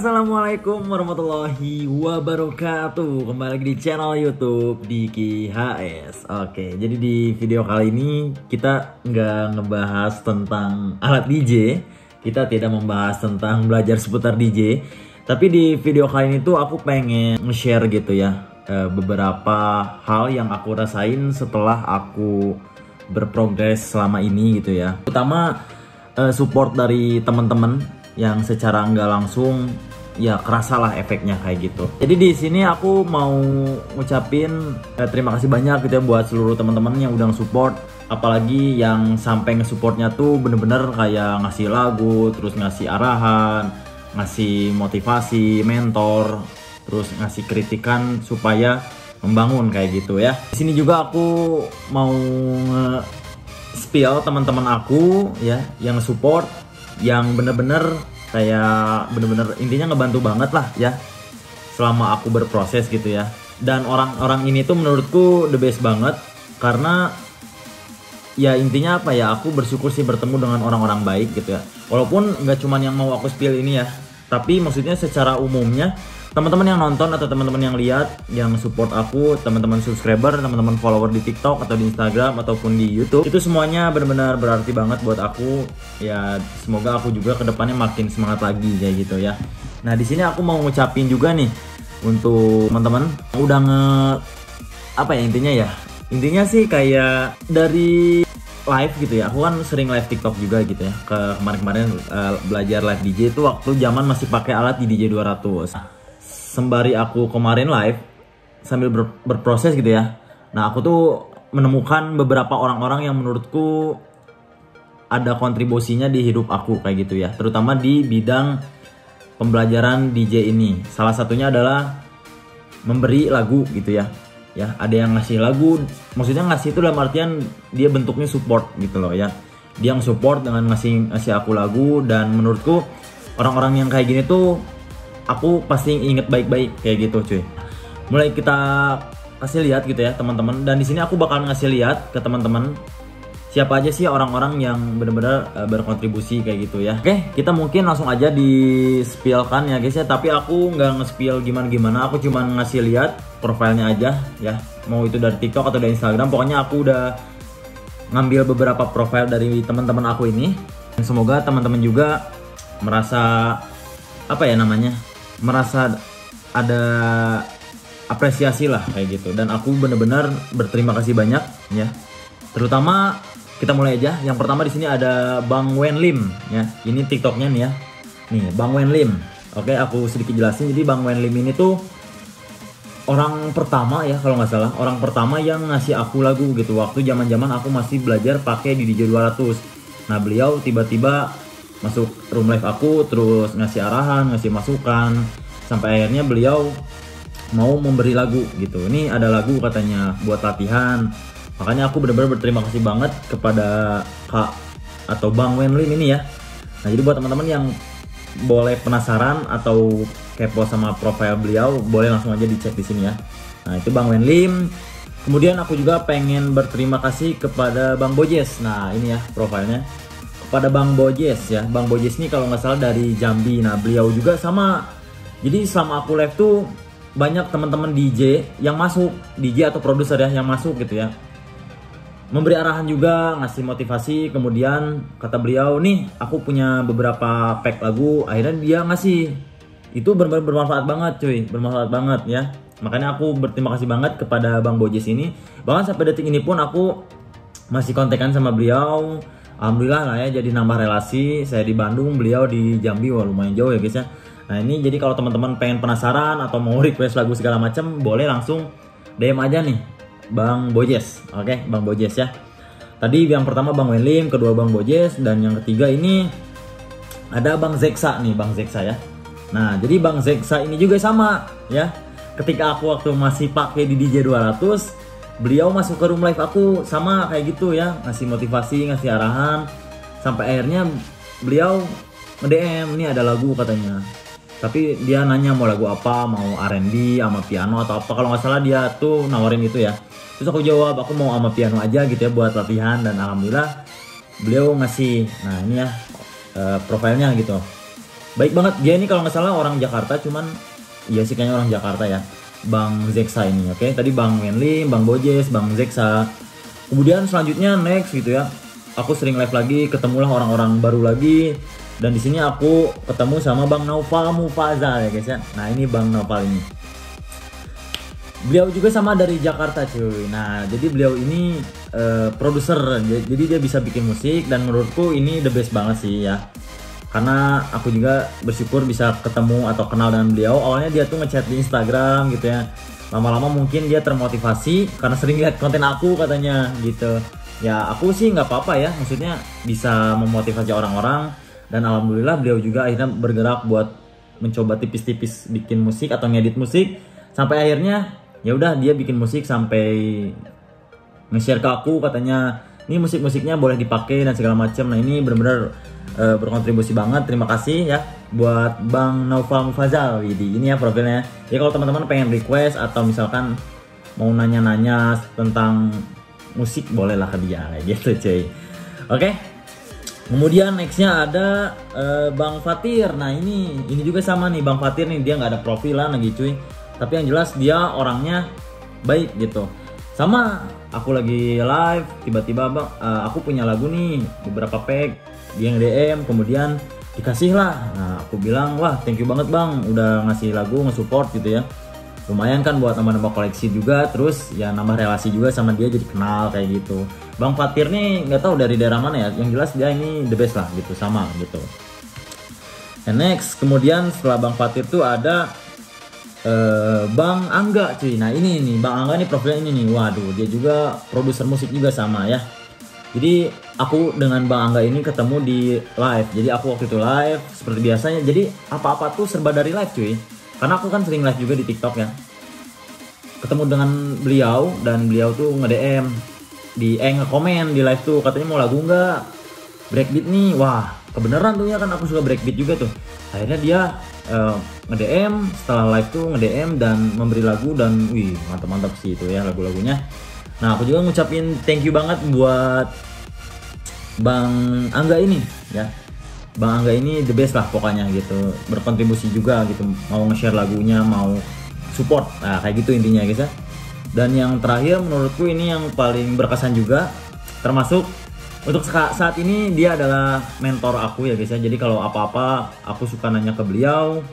Assalamualaikum warahmatullahi wabarakatuh. Kembali lagi di channel YouTube Diki HS. Oke, jadi di video kali ini kita nggak ngebahas tentang alat DJ. Kita tidak membahas tentang belajar seputar DJ. Tapi di video kali ini tuh aku pengen nge-share gitu ya, beberapa hal yang aku rasain setelah aku berprogres selama ini gitu ya. Terutama support dari teman-teman yang secara nggak langsung ya kerasa lah efeknya kayak gitu. Jadi di sini aku mau ngucapin terima kasih banyak gitu ya buat seluruh teman-teman yang udah support, apalagi yang sampai nge-supportnya tuh bener-bener kayak ngasih lagu, terus ngasih arahan, ngasih motivasi, mentor, terus ngasih kritikan supaya membangun kayak gitu ya. Di sini juga aku mau nge-spill teman-teman aku ya yang support, yang bener-bener kayak bener-bener intinya ngebantu banget lah ya selama aku berproses gitu ya. Dan orang-orang ini tuh menurutku the best banget, karena ya intinya apa ya, aku bersyukur sih bertemu dengan orang-orang baik gitu ya. Walaupun nggak cuman yang mau aku spill ini ya, tapi maksudnya secara umumnya teman-teman yang nonton atau teman-teman yang lihat, yang support aku, teman-teman subscriber, teman-teman follower di TikTok atau di Instagram ataupun di YouTube, itu semuanya benar-benar berarti banget buat aku. Ya semoga aku juga kedepannya makin semangat lagi kayak gitu ya. Nah di sini aku mau ngucapin juga nih untuk teman-teman udah apa ya intinya sih kayak dari live gitu ya. Aku kan sering live TikTok juga gitu ya. Kemarin-kemarin belajar live DJ itu waktu zaman masih pakai alat di DJ 200. Sembari aku kemarin live sambil berproses gitu ya. Nah aku tuh menemukan beberapa orang-orang yang menurutku ada kontribusinya di hidup aku kayak gitu ya. Terutama di bidang pembelajaran DJ ini. Salah satunya adalah memberi lagu gitu ya. Ya ada yang ngasih lagu, maksudnya ngasih itu dalam artian dia bentuknya support gitu loh ya. Dia yang support dengan ngasih aku lagu, dan menurutku orang-orang yang kayak gini tuh aku pasti inget baik-baik kayak gitu cuy. Mulai kita kasih lihat gitu ya teman-teman, dan di sini aku bakal ngasih lihat ke teman-teman siapa aja sih orang-orang yang benar-benar berkontribusi kayak gitu ya. Oke, kita mungkin langsung aja di-spill-kan ya guys ya, tapi aku nggak nge-spill gimana-gimana, aku cuma ngasih lihat profilnya aja ya. Mau itu dari TikTok atau dari Instagram, pokoknya aku udah ngambil beberapa profil dari teman-teman aku ini. Dan semoga teman-teman juga merasa merasa ada apresiasi lah kayak gitu. Dan aku bener-bener berterima kasih banyak ya. Terutama kita mulai aja. Yang pertama di sini ada Bang Wen Lim ya. Ini TikToknya nih ya. Nih Bang Wen Lim. Oke, aku sedikit jelasin. Jadi Bang Wen Lim ini tuh orang pertama ya kalau nggak salah, orang pertama yang ngasih aku lagu gitu waktu zaman-zaman aku masih belajar pakai di DJ 200. Nah beliau tiba-tiba masuk room live aku, terus ngasih arahan, ngasih masukan, sampai akhirnya beliau mau memberi lagu gitu. Ini ada lagu katanya buat latihan. Makanya aku benar-benar berterima kasih banget kepada Kak atau Bang Wen Lim ini ya. Nah jadi buat teman-teman yang boleh penasaran atau kepo sama profil beliau, boleh langsung aja dicek di sini ya. Nah itu Bang Wen Lim. Kemudian aku juga pengen berterima kasih kepada Bang Bojes. Nah ini ya profilnya. Pada Bang Bojes ya. Bang Bojes ini kalau nggak salah dari Jambi. Nah beliau juga sama. Jadi selama aku live tuh banyak teman-teman DJ yang masuk, DJ atau produser ya yang masuk gitu ya, memberi arahan juga, ngasih motivasi. Kemudian kata beliau, nih aku punya beberapa pack lagu. Akhirnya dia ngasih. Itu benar-benar bermanfaat banget cuy, bermanfaat banget ya. Makanya aku berterima kasih banget kepada Bang Bojes ini. Bahkan sampai detik ini pun aku masih kontekan sama beliau. Alhamdulillah lah ya, jadi nambah relasi. Saya di Bandung, beliau di Jambi. Wah lumayan jauh ya guys ya. Nah ini jadi kalau teman-teman pengen penasaran atau mau request lagu segala macam, boleh langsung DM aja nih Bang Bojes. Oke, Bang Bojes ya. Tadi yang pertama Bang Wen Lim, kedua Bang Bojes, dan yang ketiga ini ada Bang Zeksa nih, Bang Zeksa ya. Nah jadi Bang Zeksa ini juga sama ya. Ketika aku waktu masih pakai di DJ 200, beliau masuk ke room live aku sama kayak gitu ya, ngasih motivasi, ngasih arahan, sampai akhirnya beliau nge-DM, ini ada lagu katanya. Tapi dia nanya mau lagu apa, mau R&B sama piano atau apa, kalau nggak salah dia tuh nawarin itu ya. Terus aku jawab aku mau sama piano aja gitu ya buat latihan, dan alhamdulillah beliau ngasih. Nah ini ya profilnya gitu. baik banget. Dia ini kalau nggak salah orang Jakarta, cuman iya sih kayaknya orang Jakarta ya, Bang Zeksa ini. Oke, tadi Bang Wenli, Bang Bojes, Bang Zeksa. Kemudian selanjutnya next gitu ya, aku sering live lagi, ketemulah orang-orang baru lagi. Dan di sini aku ketemu sama Bang Naufal Mufazal ya guys ya. Nah ini Bang Naufal ini, beliau juga sama dari Jakarta cuy. Nah jadi beliau ini produser, jadi dia bisa bikin musik dan menurutku ini the best banget sih ya. Karena aku juga bersyukur bisa ketemu atau kenal dengan beliau. Awalnya dia tuh ngechat di Instagram gitu ya. Lama-lama mungkin dia termotivasi karena sering lihat konten aku katanya gitu. Ya aku sih nggak apa-apa ya, maksudnya bisa memotivasi orang-orang. Dan alhamdulillah beliau juga akhirnya bergerak buat mencoba tipis-tipis bikin musik atau ngedit musik. Sampai akhirnya ya udah dia bikin musik sampai nge-share ke aku katanya ini musik-musiknya boleh dipakai dan segala macam. Nah ini benar-benar berkontribusi banget. Terima kasih ya buat Bang Naufal Mufazal. Ini ya profilnya. Ya kalau teman-teman pengen request atau misalkan mau nanya-nanya tentang musik bolehlah ke dia kayak gitu cuy. Oke. Kemudian nextnya ada Bang Fatir. Nah ini juga sama nih Bang Fatir nih, dia nggak ada profilan lagi cuy. Tapi yang jelas dia orangnya baik gitu. Sama aku lagi live, tiba-tiba Bang, aku punya lagu nih beberapa pack, dia nge-DM, kemudian dikasih lah. Nah aku bilang wah thank you banget Bang, udah ngasih lagu, nge-support gitu ya. Lumayan kan buat nambah-nambah koleksi juga, terus ya nambah relasi juga sama dia, jadi kenal kayak gitu. Bang Fatir nih nggak tahu dari daerah mana ya, yang jelas dia ini the best lah gitu, sama gitu. And next kemudian setelah Bang Fatir tuh ada Bang Angga cuy. Nah ini nih Bang Angga nih profilnya ini nih, waduh dia juga produser musik juga sama ya. Jadi aku dengan Bang Angga ini ketemu di live. Jadi aku waktu itu live seperti biasanya. Jadi apa-apa tuh serba dari live cuy. Karena aku kan sering live juga di TikTok ya. Ketemu dengan beliau dan beliau tuh nge-DM nge-komen di live tuh, katanya mau lagu nggak? Breakbeat nih. Wah, kebenaran tuh ya kan aku suka breakbeat juga tuh. Akhirnya dia nge-DM setelah live tuh nge-DM dan memberi lagu dan wih, mantap-mantap sih itu ya lagu-lagunya. Nah, aku juga ngucapin thank you banget buat Bang Angga ini ya. Bang Angga ini the best lah pokoknya gitu, berkontribusi juga gitu, mau nge-share lagunya, mau support, nah kayak gitu intinya guys ya. Dan yang terakhir menurutku ini yang paling berkesan juga, termasuk untuk saat ini dia adalah mentor aku ya guys ya. Jadi kalau apa-apa aku suka nanya ke beliau,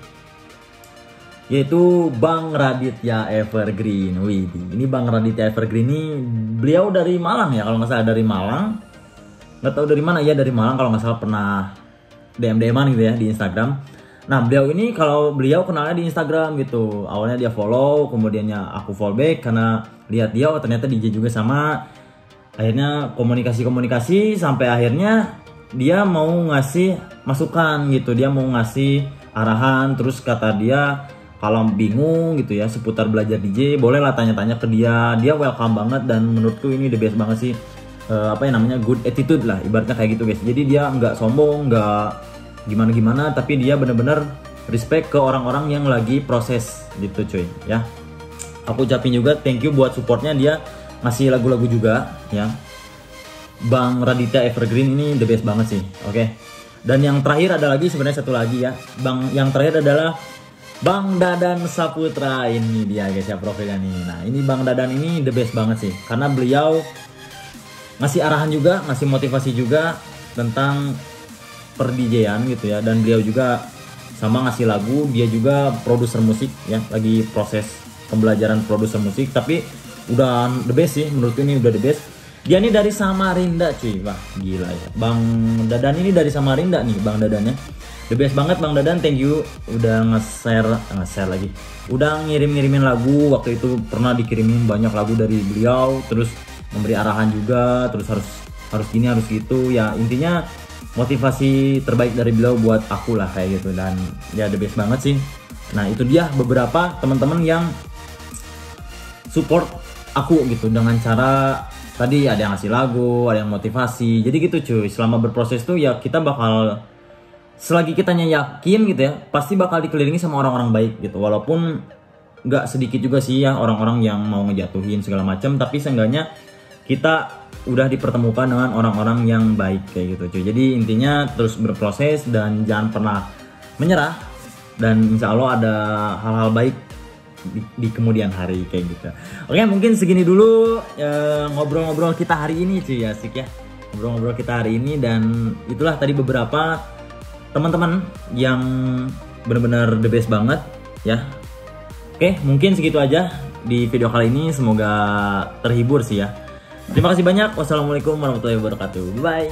yaitu Bang Raditya Evergreen. Wih, ini Bang Raditya Evergreen ini beliau dari Malang ya kalau nggak salah, dari Malang, nggak tahu dari mana ya, dari Malang kalau nggak salah, pernah DM-an gitu ya di Instagram. Nah beliau ini kalau beliau kenalnya di Instagram gitu. Awalnya dia follow, kemudiannya aku follow back karena lihat dia oh ternyata DJ juga sama. Akhirnya komunikasi sampai akhirnya dia mau ngasih masukan gitu. Dia mau ngasih arahan, terus kata dia kalau bingung gitu ya seputar belajar DJ bolehlah tanya-tanya ke dia. Dia welcome banget dan menurutku ini the best banget sih. Apa yang namanya good attitude lah ibaratnya kayak gitu guys. Jadi dia nggak sombong, nggak gimana-gimana, tapi dia bener-bener respect ke orang-orang yang lagi proses gitu cuy ya. Aku ucapin juga thank you buat supportnya, dia ngasih lagu-lagu juga ya. Bang Raditya Evergreen ini the best banget sih. Oke. Dan yang terakhir ada lagi, sebenarnya satu lagi ya. Yang terakhir adalah Bang Dadan Saputra. Ini dia guys ya profilnya nih. Nah ini Bang Dadan ini the best banget sih, karena beliau ngasih arahan juga, ngasih motivasi juga tentang per DJ-an gitu ya. Dan beliau juga sama ngasih lagu, dia juga produser musik ya, lagi proses pembelajaran produser musik, tapi udah the best sih, menurutku ini udah the best. Dia ini dari Samarinda cuy, wah gila ya. Bang Dadan ini dari Samarinda nih, Bang Dadan ya. The best banget Bang Dadan, thank you udah nge-share lagi. Udah ngirim-ngirimin lagu, waktu itu pernah dikirimin banyak lagu dari beliau, terus memberi arahan juga, terus harus gini harus gitu ya. Intinya motivasi terbaik dari beliau buat aku lah kayak gitu, dan ya the best banget sih. Nah itu dia beberapa teman-teman yang support aku gitu dengan cara tadi, ada yang ngasih lagu, ada yang motivasi. Jadi gitu cuy, selama berproses tuh ya kita bakal, selagi kitanya yakin gitu ya, pasti bakal dikelilingi sama orang-orang baik gitu. Walaupun nggak sedikit juga sih ya orang-orang yang mau ngejatuhin segala macam, tapi seenggaknya kita udah dipertemukan dengan orang-orang yang baik kayak gitu cuy. Jadi intinya terus berproses dan jangan pernah menyerah, dan insya Allah ada hal-hal baik di kemudian hari kayak gitu. Oke, mungkin segini dulu ngobrol-ngobrol kita hari ini cuy, asik ya. Ngobrol-ngobrol kita hari ini, dan itulah tadi beberapa teman-teman yang benar-benar the best banget ya. Oke, mungkin segitu aja di video kali ini, semoga terhibur sih ya. Terima kasih banyak. Wassalamualaikum warahmatullahi wabarakatuh. Bye.